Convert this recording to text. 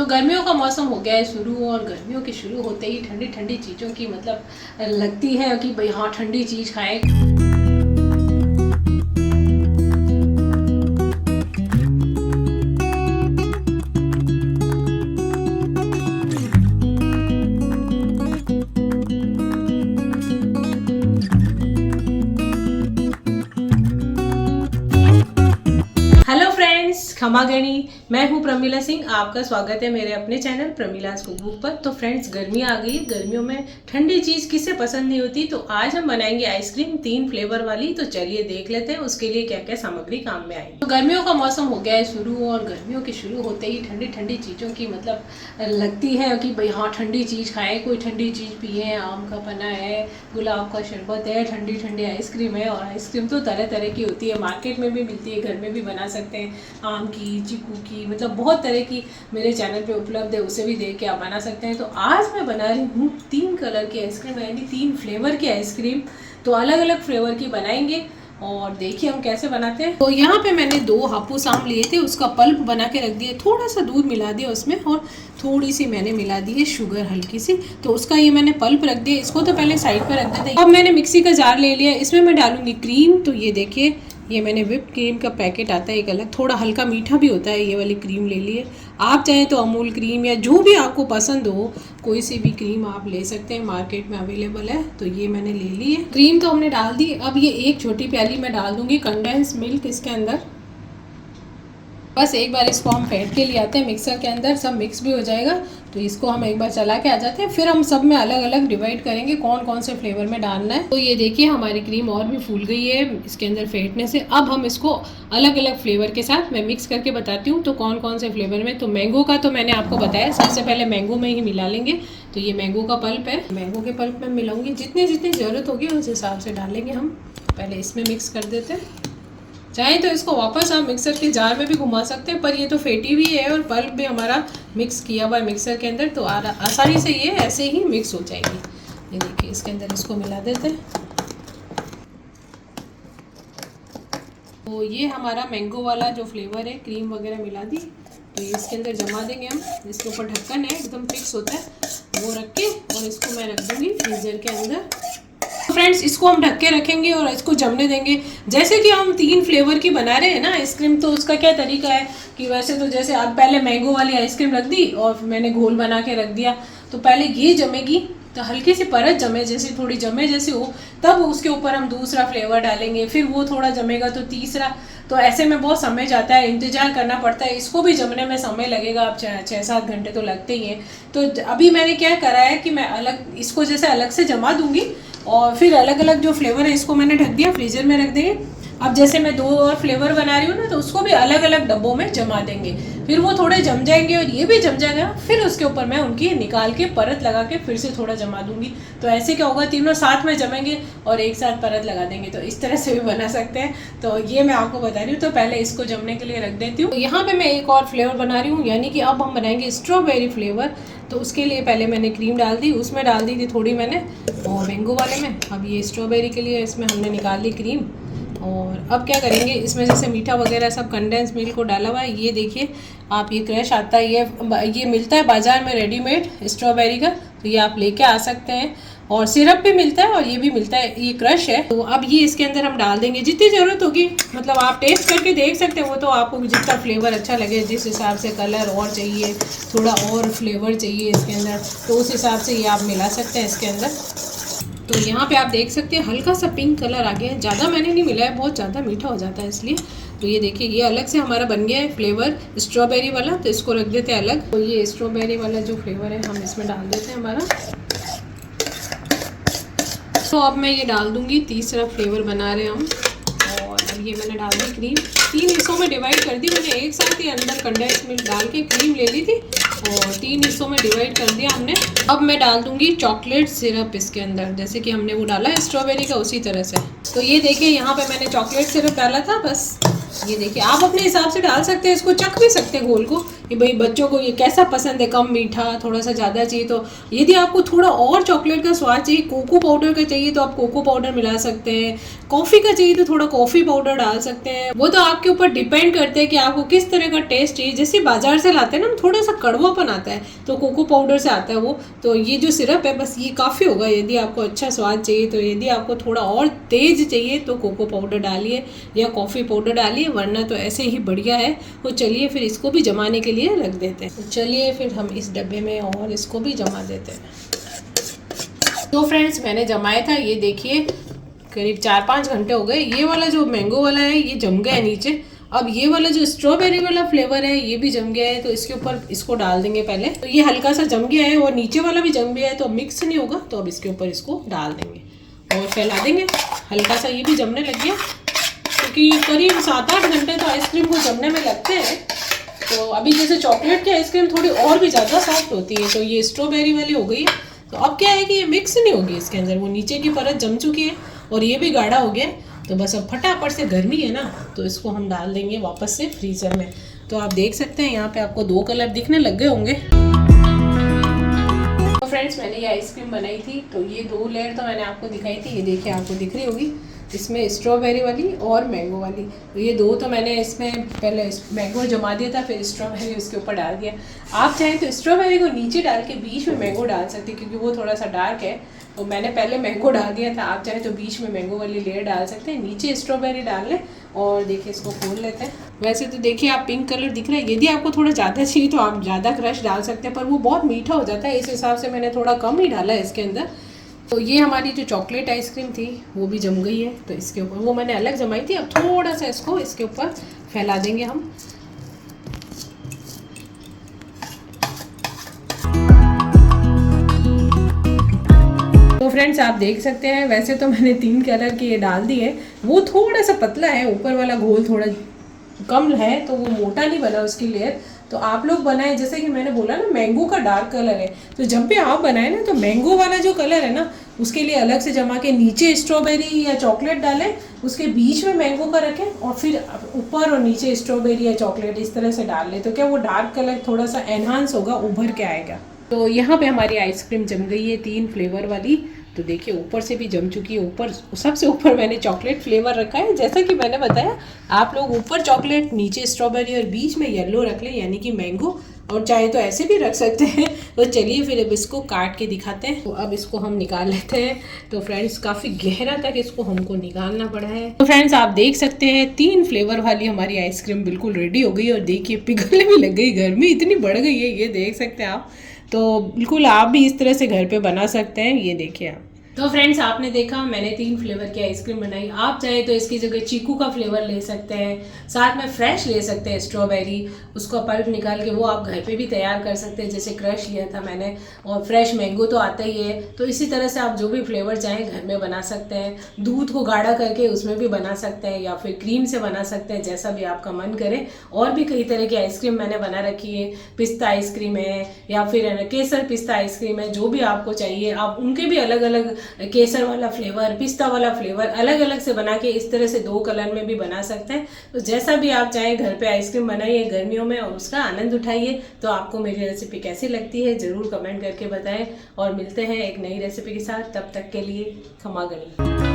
गर्मियों का मौसम हो गया है शुरू, और गर्मियों के शुरू होते ही ठंडी ठंडी चीज़ों की मतलब लगती है कि भाई हाँ ठंडी चीज़ खाएं। हेलो फ्रेंड्स, खमा गणी। मैं हूँ प्रमिला सिंह। आपका स्वागत है मेरे अपने चैनल प्रमिलास कुकबुक पर। तो फ्रेंड्स, गर्मी आ गई। गर्मियों में ठंडी चीज़ किसे पसंद नहीं होती। तो आज हम बनाएंगे आइसक्रीम 3 फ्लेवर वाली। तो चलिए देख लेते हैं उसके लिए क्या क्या सामग्री काम में आएगी। तो गर्मियों का मौसम हो गया है शुरू, और गर्मियों के शुरू होते ही ठंडी ठंडी चीज़ों की मतलब लगती है कि भाई हाँ ठंडी चीज़ खाएँ, कोई ठंडी चीज़ पिए। आम का पन्ना है, गुलाब का शरबत है, ठंडी ठंडी आइसक्रीम है। और आइसक्रीम तो तरह तरह की होती है, मार्केट में भी मिलती है, घर में भी बना सकते हैं। आम की, चीकू की, मतलब बहुत तरह की मेरे चैनल पे उपलब्ध है, उसे भी देख के आप बना सकते हैं। तो आज मैं बना रही हूँ 3 कलर की आइसक्रीम, यानी 3 फ्लेवर की आइसक्रीम। तो अलग अलग फ्लेवर की बनाएंगे और देखिए हम कैसे बनाते हैं। तो यहाँ पे मैंने 2 हापुस आम लिए थे, उसका पल्प बना के रख दिया, थोड़ा सा दूध मिला दिया उसमें, और थोड़ी सी मैंने मिला दी है शुगर हल्की सी। तो उसका ये मैंने पल्प रख दिया। इसको तो पहले साइड पर रख देते हैं। अब मैंने मिक्सी का जार ले लिया, इसमें मैं डालूंगी क्रीम। तो ये देखिए, ये मैंने व्हिप क्रीम का पैकेट आता है एक अलग, थोड़ा हल्का मीठा भी होता है, ये वाली क्रीम ले लिए। आप चाहें तो अमूल क्रीम या जो भी आपको पसंद हो, कोई सी भी क्रीम आप ले सकते हैं, मार्केट में अवेलेबल है। तो ये मैंने ले ली है। क्रीम तो हमने डाल दी। अब ये एक छोटी प्याली मैं डाल दूंगी कंडेंस मिल्क इसके अंदर। बस एक बार इसको हम फेंट के लिए आते हैं मिक्सर के अंदर, सब मिक्स भी हो जाएगा। तो इसको हम एक बार चला के आ जाते हैं, फिर हम सब में अलग अलग डिवाइड करेंगे कौन कौन से फ्लेवर में डालना है। तो ये देखिए हमारी क्रीम और भी फूल गई है इसके अंदर फेंटने से। अब हम इसको अलग अलग फ्लेवर के साथ मैं मिक्स करके बताती हूँ तो कौन कौन से फ्लेवर में। तो मैंगो का तो मैंने आपको बताया, सबसे पहले मैंगो में ही मिला लेंगे। तो ये मैंगो का पल्प है, मैंगो के पल्प में मिलाऊंगी, जितनी जितनी ज़रूरत होगी उस हिसाब से डालेंगे हम। पहले इसमें मिक्स कर देते हैं। चाहे तो इसको वापस आप मिक्सर के जार में भी घुमा सकते हैं, पर ये तो फेटी हुई है और पल्प भी हमारा मिक्स किया हुआ है मिक्सर के अंदर, तो आसानी से ये ऐसे ही मिक्स हो जाएगी। ये देखिए इसके अंदर इसको मिला देते हैं। तो ये हमारा मैंगो वाला जो फ्लेवर है, क्रीम वगैरह मिला दी। तो ये इसके अंदर जमा देंगे हम। इसके ऊपर ढक्कन है, एकदम फिक्स होता है, वो रख के और इसको मैं रख दूँगी फ्रीज़र के अंदर। फ्रेंड्स, इसको हम ढक के रखेंगे और इसको जमने देंगे। जैसे कि हम 3 फ्लेवर की बना रहे हैं ना आइसक्रीम, तो उसका क्या तरीका है कि वैसे तो जैसे आप पहले मैंगो वाली आइसक्रीम रख दी और मैंने घोल बना के रख दिया। तो पहले ये जमेगी, तो हल्की सी परत जमे, जैसे थोड़ी जमे जैसी हो, तब उसके ऊपर हम दूसरा फ्लेवर डालेंगे, फिर वो थोड़ा जमेगा तो तीसरा। तो ऐसे में बहुत समय जाता है, इंतजार करना पड़ता है, इसको भी जमने में समय लगेगा। आप 6-7 घंटे तो लगते ही हैं। तो अभी मैंने क्या करा है कि मैं अलग इसको जैसे अलग से जमा दूंगी, और फिर अलग अलग जो फ्लेवर है इसको मैंने ढक दिया, फ्रीजर में रख देंगे। अब जैसे मैं 2 और फ्लेवर बना रही हूँ ना, तो उसको भी अलग अलग डब्बों में जमा देंगे, फिर वो थोड़े जम जाएंगे और ये भी जम जाएगा। फिर उसके ऊपर मैं उनकी निकाल के परत लगा के फिर से थोड़ा जमा दूंगी। तो ऐसे क्या होगा, तीनों साथ में जमेंगे और एक साथ परत लगा देंगे। तो इस तरह से भी बना सकते हैं। तो ये मैं आपको बता रही हूँ। तो पहले इसको जमने के लिए रख देती हूँ। यहाँ पे मैं एक और फ्लेवर बना रही हूँ, यानी कि अब हम बनाएंगे स्ट्रॉबेरी फ्लेवर। तो उसके लिए पहले मैंने क्रीम डाल दी, उसमें डाल दी थी थोड़ी मैंने, और मैंगो वाले में। अब ये स्ट्रॉबेरी के लिए इसमें हमने निकाल ली क्रीम। और अब क्या करेंगे, इसमें जैसे मीठा वगैरह सब कंडेंस मिल्क को डाला हुआ है। ये देखिए आप, ये क्रश आता है, ये मिलता है बाज़ार में रेडीमेड स्ट्रॉबेरी का। तो ये आप लेके आ सकते हैं, और सिरप भी मिलता है और ये भी मिलता है, ये क्रश है। तो अब ये इसके अंदर हम डाल देंगे जितनी ज़रूरत होगी। मतलब आप टेस्ट करके देख सकते हैं, वो तो आपको जितना फ्लेवर अच्छा लगे, जिस हिसाब से कलर और चाहिए, थोड़ा और फ्लेवर चाहिए इसके अंदर, तो उस हिसाब से ये आप मिला सकते हैं इसके अंदर। तो यहाँ पे आप देख सकते हैं हल्का सा पिंक कलर आ गया है, ज़्यादा मैंने नहीं मिलाया, बहुत ज़्यादा मीठा हो जाता है इसलिए। तो ये देखिए ये अलग से हमारा बन गया है फ्लेवर स्ट्रॉबेरी वाला। तो इसको रख देते हैं अलग। तो ये स्ट्रॉबेरी वाला जो फ्लेवर है हम इसमें डाल देते हैं हमारा। तो अब मैं ये डाल दूंगी तीसरा फ्लेवर बना रहे हैं हम। और अब ये मैंने डाल दी क्रीम, 3 हिस्सों में डिवाइड कर दी मैंने, एक साथ ही अंदर कंडेंस मिल्क डाल के क्रीम ले ली थी और 3 हिस्सों में डिवाइड कर दिया हमने। अब मैं डाल दूंगी चॉकलेट सिरप इसके अंदर, जैसे कि हमने वो डाला है स्ट्रॉबेरी का, उसी तरह से। तो ये देखिए यहाँ पे मैंने चॉकलेट सिरप डाला था। बस ये देखिए आप अपने हिसाब से डाल सकते हैं, इसको चख भी सकते हैं घोल को, कि भाई बच्चों को ये कैसा पसंद है, कम मीठा, थोड़ा सा ज़्यादा चाहिए। तो यदि आपको थोड़ा और चॉकलेट का स्वाद चाहिए, कोको पाउडर का चाहिए तो आप कोको पाउडर मिला सकते हैं, कॉफ़ी का चाहिए तो थोड़ा कॉफ़ी पाउडर डाल सकते हैं। वो तो आपके ऊपर डिपेंड करते हैं कि आपको किस तरह का टेस्ट चाहिए। जैसे बाजार से लाते हैं ना, थोड़ा सा कड़वापन आता है तो कोको पाउडर से आता है वो। तो ये जो सिरप है बस ये काफ़ी होगा यदि आपको अच्छा स्वाद चाहिए। तो यदि आपको थोड़ा और तेज़ चाहिए तो कोको पाउडर डालिए या कॉफ़ी पाउडर डालिए, वरना तो ऐसे ही बढ़िया है। तो चलिए फिर इसको भी जमाने के लिए रख देते हैं। तो चलिए फिर हम इस डब्बे में और इसको भी जमा देते हैं। तो फ्रेंड्स मैंने जमाया था, ये देखिए करीब 4-5 घंटे हो गए। ये वाला जो मैंगो वाला है ये जम गया है नीचे। अब ये वाला जो स्ट्रॉबेरी वाला फ्लेवर है ये भी जम गया है, तो इसके ऊपर इसको डाल देंगे पहले। तो ये हल्का सा जम गया है और नीचे वाला भी जम गया है, तो अब मिक्स नहीं होगा। तो अब इसके ऊपर इसको डाल देंगे और फैला देंगे। हल्का सा ये भी जमने लग गया, क्योंकि करीब 7-8 घंटे तो आइसक्रीम को जमने में लगते हैं। तो अभी जैसे चॉकलेट की आइसक्रीम थोड़ी और भी ज़्यादा सॉफ्ट होती है, तो ये स्ट्रॉबेरी वाली हो गई है। तो अब क्या है कि ये मिक्स नहीं होगी इसके अंदर, वो नीचे की परत जम चुकी है और ये भी गाढ़ा हो गया। तो बस अब फटाफट से, गर्मी है ना, तो इसको हम डाल देंगे वापस से फ्रीज़र में। तो आप देख सकते हैं यहाँ पे आपको 2 कलर दिखने लग गए होंगे। तो फ्रेंड्स मैंने ये आइसक्रीम बनाई थी, तो ये 2 लेयर तो मैंने आपको दिखाई थी। ये देखिए आपको दिख रही होगी, इसमें स्ट्रॉबेरी वाली और मैंगो वाली। तो ये 2 तो मैंने इसमें पहले मैंगो जमा दिया था, फिर स्ट्रॉबेरी उसके ऊपर डाल दिया। आप चाहें तो स्ट्रॉबेरी को नीचे डाल के बीच में मैंगो डाल सकते हैं, क्योंकि वो थोड़ा सा डार्क है। तो मैंने पहले मैंगो डाल दिया था। आप चाहें तो बीच में मैंगो वाली लेयर डाल सकते हैं, नीचे स्ट्रॉबेरी डाल लें। और देखिए इसको खोल लेते हैं। वैसे तो देखिए आप पिंक कलर दिख रहा है, यदि आपको थोड़ा ज़्यादा चाहिए तो आप ज़्यादा क्रश डाल सकते हैं, पर वो बहुत मीठा हो जाता है, इस हिसाब से मैंने थोड़ा कम ही डाला है इसके अंदर। तो ये हमारी जो चॉकलेट आइसक्रीम थी वो भी जम गई है। तो इसके ऊपर वो मैंने अलग जमाई थी, अब थोड़ा सा इसको इसके ऊपर फैला देंगे हम। तो फ्रेंड्स आप देख सकते हैं, वैसे तो मैंने 3 कलर के ये डाल दिए, वो थोड़ा सा पतला है, ऊपर वाला घोल थोड़ा कम है, तो वो मोटा नहीं बना उसकी लेयर। तो आप लोग बनाए, जैसे कि मैंने बोला ना मैंगो का डार्क कलर है, तो जब भी आप बनाए ना तो मैंगो वाला जो कलर है ना उसके लिए अलग से जमा के नीचे स्ट्रॉबेरी या चॉकलेट डालें, उसके बीच में मैंगो का रखें और फिर ऊपर और नीचे स्ट्रॉबेरी या चॉकलेट इस तरह से डाल लें। तो क्या वो डार्क कलर थोड़ा सा एनहांस होगा, उभर के आएगा। तो यहाँ पे हमारी आइसक्रीम जम गई है 3 फ्लेवर वाली। तो देखिए ऊपर से भी जम चुकी है। ऊपर सबसे ऊपर मैंने चॉकलेट फ्लेवर रखा है, जैसा कि मैंने बताया। आप लोग ऊपर चॉकलेट, नीचे स्ट्रॉबेरी और बीच में येलो रख लें, यानी कि मैंगो, और चाहे तो ऐसे भी रख सकते हैं। तो चलिए फिर अब इसको काट के दिखाते हैं। तो अब इसको हम निकाल लेते हैं। तो फ्रेंड्स काफ़ी गहरा तक इसको हमको निकालना पड़ा है। तो फ्रेंड्स आप देख सकते हैं 3 फ्लेवर वाली हमारी आइसक्रीम बिल्कुल रेडी हो गई, और देखिए पिघलने भी लग गई, गर्मी इतनी बढ़ गई है, ये देख सकते हैं आप। तो बिल्कुल आप भी इस तरह से घर पे बना सकते हैं, ये देखिए आप। तो फ्रेंड्स आपने देखा मैंने 3 फ्लेवर की आइसक्रीम बनाई। आप चाहे तो इसकी जगह चीकू का फ्लेवर ले सकते हैं, साथ में फ्रेश ले सकते हैं स्ट्रॉबेरी, उसका पल्प निकाल के वो आप घर पे भी तैयार कर सकते हैं, जैसे क्रश लिया था मैंने। और फ्रेश मैंगो तो आता ही है, तो इसी तरह से आप जो भी फ्लेवर चाहें घर में बना सकते हैं। दूध को गाढ़ा करके उसमें भी बना सकते हैं, या फिर क्रीम से बना सकते हैं, जैसा भी आपका मन करे। और भी कई तरह की आइसक्रीम मैंने बना रखी है, पिस्ता आइसक्रीम है या फिर केसर पिस्ता आइसक्रीम है, जो भी आपको चाहिए आप उनके भी अलग अलग, केसर वाला फ्लेवर, पिस्ता वाला फ्लेवर अलग अलग से बना के इस तरह से 2 कलर में भी बना सकते हैं। तो जैसा भी आप चाहें घर पे आइसक्रीम बनाइए गर्मियों में और उसका आनंद उठाइए। तो आपको मेरी रेसिपी कैसी लगती है ज़रूर कमेंट करके बताएं, और मिलते हैं एक नई रेसिपी के साथ। तब तक के लिए खमा गणी।